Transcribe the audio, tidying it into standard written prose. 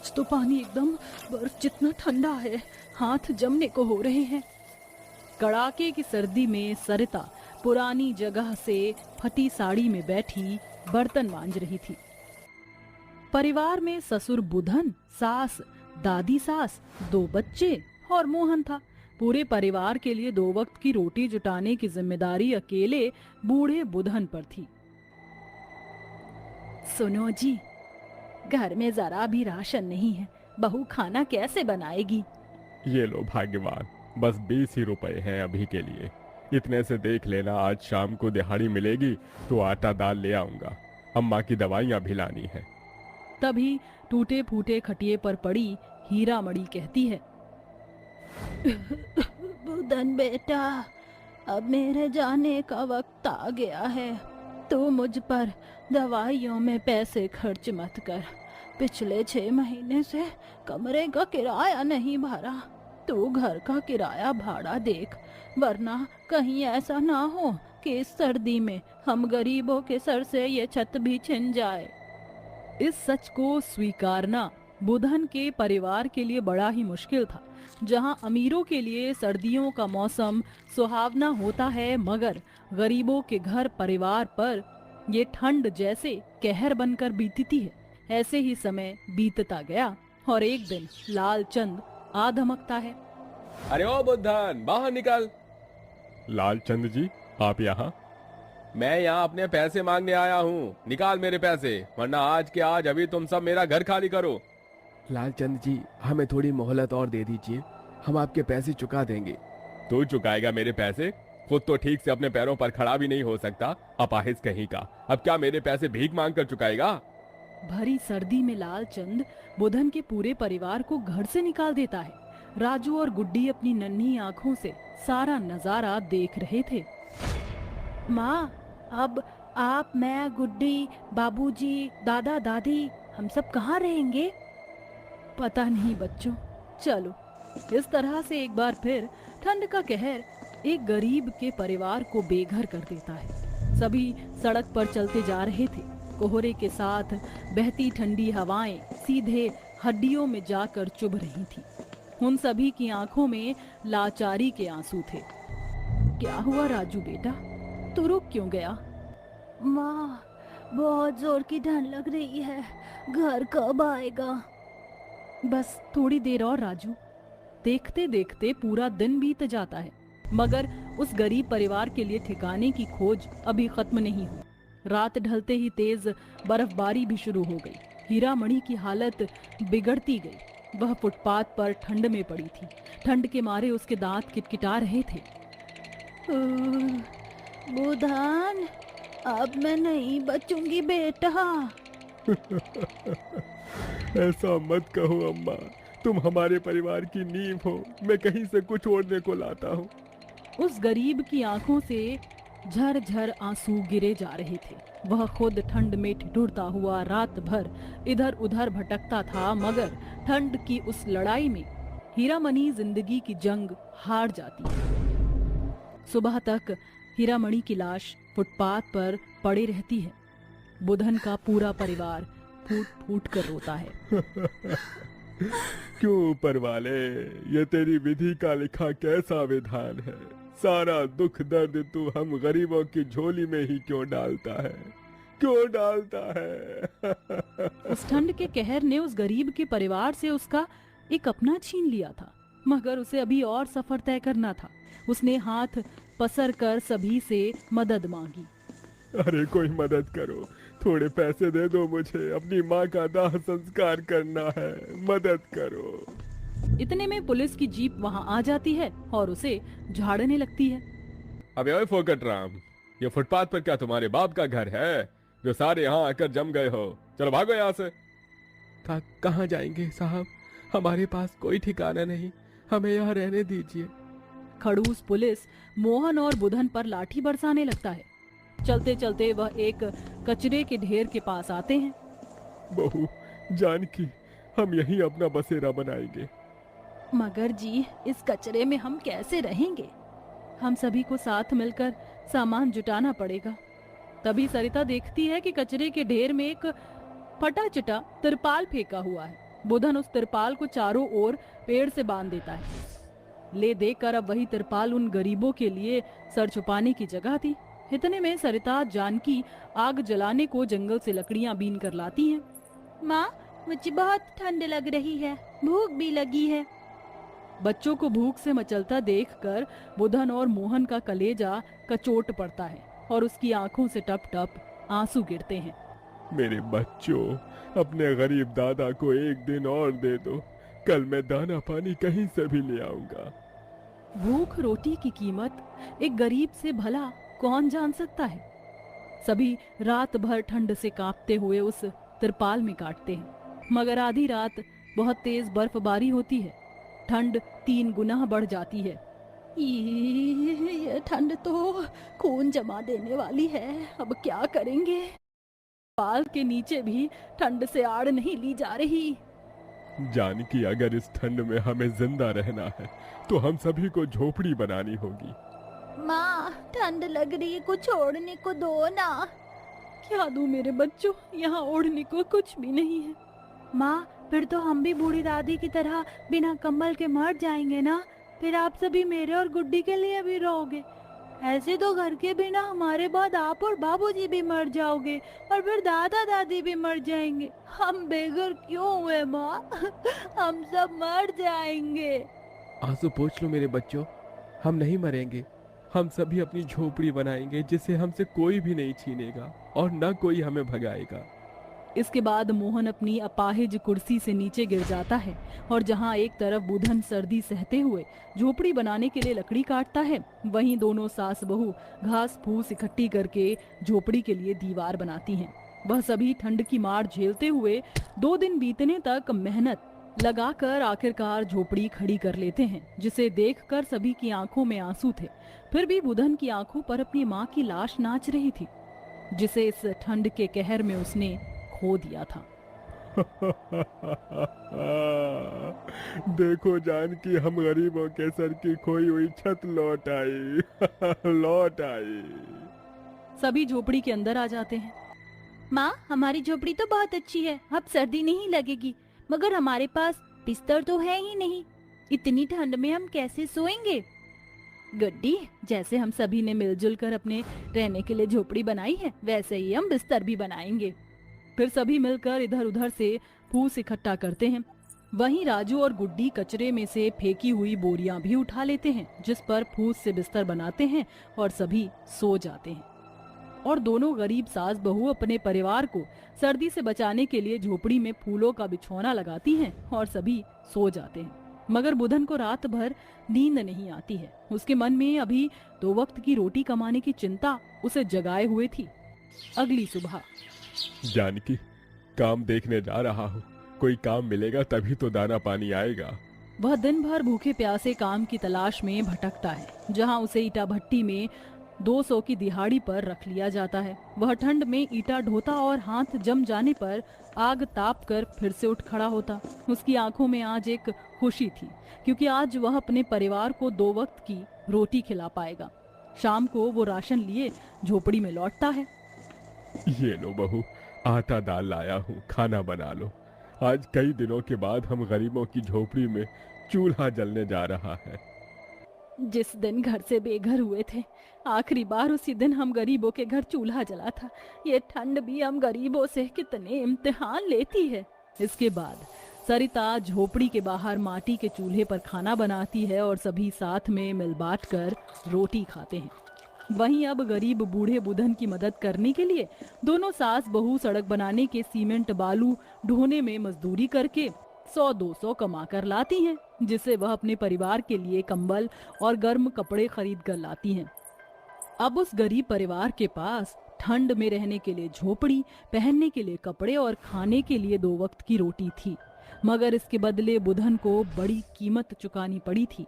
आज तो पानी एकदम बर्फ जितना ठंडा है, हाथ जमने को हो रहे हैं। कड़ाके की सर्दी में सरिता पुरानी जगह से फटी साड़ी में बैठी बर्तन मांज रही थी। परिवार में ससुर बुधन, सास, दादी सास, 2 बच्चे और मोहन था। पूरे परिवार के लिए 2 वक्त की रोटी जुटाने की जिम्मेदारी अकेले बूढ़े बुधन पर थी। सुनो जी, घर में जरा भी राशन नहीं है, बहू खाना कैसे बनाएगी? ये लो भाग्यवान, बस 20 ही रुपए हैं अभी के लिए। इतने से देख लेना, आज शाम को दिहाड़ी मिलेगी तो आटा दाल ले आऊंगा। अम्मा की दवाइयां भी लानी है। तभी टूटे फूटे खटिये पर पड़ी हीरा मणि कहती है, बुधन बेटा, अब मेरे जाने का वक्त आ गया है। तू मुझ पर दवाइयों में पैसे खर्च मत कर। पिछले 6 महीने से कमरे का किराया नहीं भरा। तू घर का किराया भाड़ा देख, वरना कहीं ऐसा ना हो कि इस सर्दी में हम गरीबों के सर से ये छत भी छिन जाए। इस सच को स्वीकारना बुधन के परिवार के लिए बड़ा ही मुश्किल था। जहां अमीरों के लिए सर्दियों का मौसम सुहावना होता है, मगर गरीबों के घर परिवार पर ये ठंड जैसे कहर बनकर बीतती है। ऐसे ही समय बीतता गया और एक दिन लालचंद आ धमकता है। अरे ओ बुद्धन, बाहर निकल। लालचंद जी, आप यहाँ? मैं यहाँ अपने पैसे मांगने आया हूँ। निकाल मेरे पैसे, वरना आज के आज अभी तुम सब मेरा घर खाली करो। लालचंद जी, हमें थोड़ी मोहलत और दे दीजिए, हम आपके पैसे चुका देंगे। तू चुकाएगा मेरे पैसे? खुद तो ठीक से अपने पैरों पर खड़ा भी नहीं हो सकता, अपाहिज कहीं का। अब क्या मेरे पैसे भीख मांग कर चुकाएगा? भरी सर्दी में लालचंद बुधन के पूरे परिवार को घर से निकाल देता है। राजू और गुड्डी अपनी नन्ही आंखों से सारा नजारा देख रहे थे। माँ, अब आप, मैं, गुड्डी, बाबूजी, दादा दादी, हम सब कहाँ रहेंगे? पता नहीं बच्चों, चलो। इस तरह से एक बार फिर ठंड का कहर एक गरीब के परिवार को बेघर कर देता है। सभी सड़क पर चलते जा रहे थे। कोहरे के साथ बहती ठंडी हवाएं सीधे हड्डियों में जाकर चुभ रही थी। उन सभी की आंखों में लाचारी के आंसू थे। क्या हुआ राजू बेटा, तू रुक क्यों गया? माँ, बहुत जोर की ठंड लग रही है, घर कब आएगा? बस थोड़ी देर और राजू। देखते देखते पूरा दिन बीत जाता है, मगर उस गरीब परिवार के लिए ठिकाने की खोज अभी खत्म नहीं हुई। रात ढलते ही तेज बर्फबारी भी शुरू हो गई। हीरा मणि की हालत बिगड़ती गई। वह फुटपाथ पर ठंड में पड़ी थी। ठंड के मारे उसके दांत किटकिटा रहे थे। बुधन, अब मैं नहीं बचूंगी बेटा। ऐसा मत कहो अम्मा, तुम हमारे परिवार की नींव हो। मैं कहीं से कुछ ओढ़ने को लाता हूँ। उस गरीब की आंखों से झरझर आंसू गिरे जा रहे थे। वह खुद ठंड में ठिठुरता हुआ रात भर इधर उधर भटकता था, मगर ठंड की उस लड़ाई में हीरामणि जिंदगी की जंग हार जाती है। सुबह तक हीरामणि की लाश फुटपाथ पर पड़ी रहती है। बुधन का पूरा परिवार फूट फूट कर रोता है। क्यों ऊपर वाले, ये तेरी विधि का लिखा कैसा विधान है? सारा दुख दर्द तू हम गरीबों की झोली में ही क्यों डालता है? क्यों डालता है? उस ठंड के कहर ने उस गरीब के परिवार से उसका एक अपना छीन लिया था, मगर उसे अभी और सफर तय करना था। उसने हाथ पसर कर सभी से मदद मांगी। अरे कोई मदद करो, थोड़े पैसे दे दो मुझे, अपनी माँ का दाह संस्कार करना है, मदद करो। इतने में पुलिस की जीप वहां आ जाती है और उसे झाड़ने लगती है। अबे ओए फोकट राम, ये फुटपाथ पर क्या तुम्हारे बाप का घर है जो सारे यहाँ आकर जम गए हो? चलो भागो यहाँ से। कहाँ जाएंगे साहब, हमारे पास कोई ठिकाना नहीं, हमें यहाँ रहने दीजिए। खड़ूस पुलिस मोहन और बुधन पर लाठी बरसाने लगता है। चलते चलते वह एक कचरे के ढेर के पास आते हैं। बहू जानकी, हम यहीं अपना बसेरा बनाएंगे। मगर जी, इस कचरे में हम कैसे रहेंगे? हम सभी को साथ मिलकर सामान जुटाना पड़ेगा। तभी सरिता देखती है कि कचरे के ढेर में एक फटा चिटा तिरपाल फेंका हुआ है। बुधन उस तिरपाल को चारों ओर पेड़ से बांध देता है। ले देखकर अब वही तिरपाल उन गरीबों के लिए सर छुपाने की जगह थी। इतने में सरिता जानकी आग जलाने को जंगल से लकड़ियां बीन कर लाती हैं। माँ, मुझे बहुत ठंड लग रही है, भूख भी लगी है। बच्चों को भूख से मचलता देखकर बुधन और मोहन का कलेजा कचोट पड़ता है और उसकी आंखों से टप टप आंसू गिरते हैं। मेरे बच्चों, अपने गरीब दादा को एक दिन और दे दो, कल मैं दाना पानी कहीं से भी ले आऊंगा। भूख रोटी की कीमत एक गरीब से भला कौन जान सकता है। सभी रात भर ठंड से कांपते हुए उस तिरपाल में काटते हैं, मगर आधी रात बहुत तेज बर्फबारी होती है। ठंड 3 गुना बढ़ जाती है। ये ठंड तो खून जमा देने वाली है, अब क्या करेंगे? पाल के नीचे भी ठंड से आड़ नहीं ली जा रही। जानकी, अगर इस ठंड में हमें जिंदा रहना है तो हम सभी को झोपड़ी बनानी होगी। माँ, ठंड लग रही है, कुछ ओढ़ने को दो ना। क्या दूं मेरे बच्चों, यहाँ ओढ़ने को कुछ भी नहीं है। माँ, फिर तो हम भी बूढ़ी दादी की तरह बिना कंबल के मर जाएंगे ना। फिर आप सभी मेरे और गुड्डी के लिए भी रहोगे। ऐसे तो घर के बिना हमारे बाद आप और बाबूजी भी मर जाओगे और फिर दादा दादी भी मर जाएंगे। हम बेघर क्यों हुए माँ? हम सब मर जाएंगे। आंसू पोंछ लो मेरे बच्चों, हम नहीं मरेंगे। हम सभी अपनी झोपड़ी बनाएंगे जिसे हमसे कोई भी नहीं छीनेगा और न कोई हमें भगाएगा। इसके बाद मोहन अपनी अपाहिज कुर्सी से नीचे गिर जाता है और जहां एक तरफ बुधन सर्दी सहते हुए झोपड़ी बनाने के लिए लकड़ी काटता है, वहीं दोनों सास बहू घास फूस इकट्ठी करके झोपड़ी के लिए दीवार बनाती हैं। वह सभी ठंड की मार झेलते हुए 2 दिन बीतने तक मेहनत लगाकर आखिरकार झोपड़ी खड़ी कर लेते हैं, जिसे देखकर सभी की आंखों में आंसू थे। फिर भी बुधन की आंखों पर अपनी माँ की लाश नाच रही थी, जिसे इस ठंड के कहर में उसने खो दिया था। देखो जानकी, हम गरीबों के सर की खोई हुई छत लौट आई। लौट आई। सभी झोपड़ी के अंदर आ जाते हैं। माँ, हमारी झोपड़ी तो बहुत अच्छी है, अब सर्दी नहीं लगेगी, मगर हमारे पास बिस्तर तो है ही नहीं। इतनी ठंड में हम कैसे सोएंगे? गुड्डी, जैसे हम सभी ने मिलजुल कर अपने रहने के लिए झोपड़ी बनाई है, वैसे ही हम बिस्तर भी बनाएंगे। फिर सभी मिलकर इधर उधर से फूस इकट्ठा करते हैं। वहीं राजू और गुड्डी कचरे में से फेंकी हुई बोरियां भी उठा लेते हैं, जिस पर फूस से बिस्तर बनाते हैं और सभी सो जाते हैं। और दोनों गरीब सास बहू अपने परिवार को सर्दी से बचाने के लिए झोपड़ी में फूलों का बिछौना लगाती हैं और सभी सो जाते हैं। मगर बुधन को रात भर नींद नहीं आती है। उसके मन में अभी 2 वक्त की रोटी कमाने की चिंता उसे जगाए हुए थी। अगली सुबह जानकी, काम देखने जा रहा हूँ, कोई काम मिलेगा तभी तो दाना पानी आएगा। वह दिन भर भूखे प्यासे काम की तलाश में भटकता है, जहाँ उसे ईटा भट्टी में 200 की दिहाड़ी पर रख लिया जाता है। वह ठंड में ईटा ढोता और हाथ जम जाने पर आग ताप कर फिर से उठ खड़ा होता। उसकी आंखों में आज एक खुशी थी, क्योंकि आज वह अपने परिवार को 2 वक्त की रोटी खिला पाएगा। शाम को वो राशन लिए झोपड़ी में लौटता है। ये लो बहू, आटा दाल लाया हूँ, खाना बना लो। आज कई दिनों के बाद हम गरीबों की झोपड़ी में चूल्हा जलने जा रहा है। जिस दिन घर से बेघर हुए थे, आखिरी बार उसी दिन हम गरीबों के घर चूल्हा जला था। ये ठंड भी हम गरीबों से कितने इम्तिहान लेती है। इसके बाद सरिता झोपड़ी के बाहर माटी के चूल्हे पर खाना बनाती है और सभी साथ में मिल बांट कर रोटी खाते हैं। वहीं अब गरीब बूढ़े बुधन की मदद करने के लिए दोनों सास बहू सड़क बनाने के सीमेंट बालू ढोने में मजदूरी करके 100-200 कमा कर लाती हैं, जिसे वह अपने परिवार के लिए कंबल और गर्म कपड़े खरीद कर लाती हैं। अब उस गरीब परिवार के पास ठंड में रहने के लिए झोपड़ी, पहनने के लिए कपड़े और खाने के लिए 2 वक्त की रोटी थी, मगर इसके बदले बुधन को बड़ी कीमत चुकानी पड़ी थी।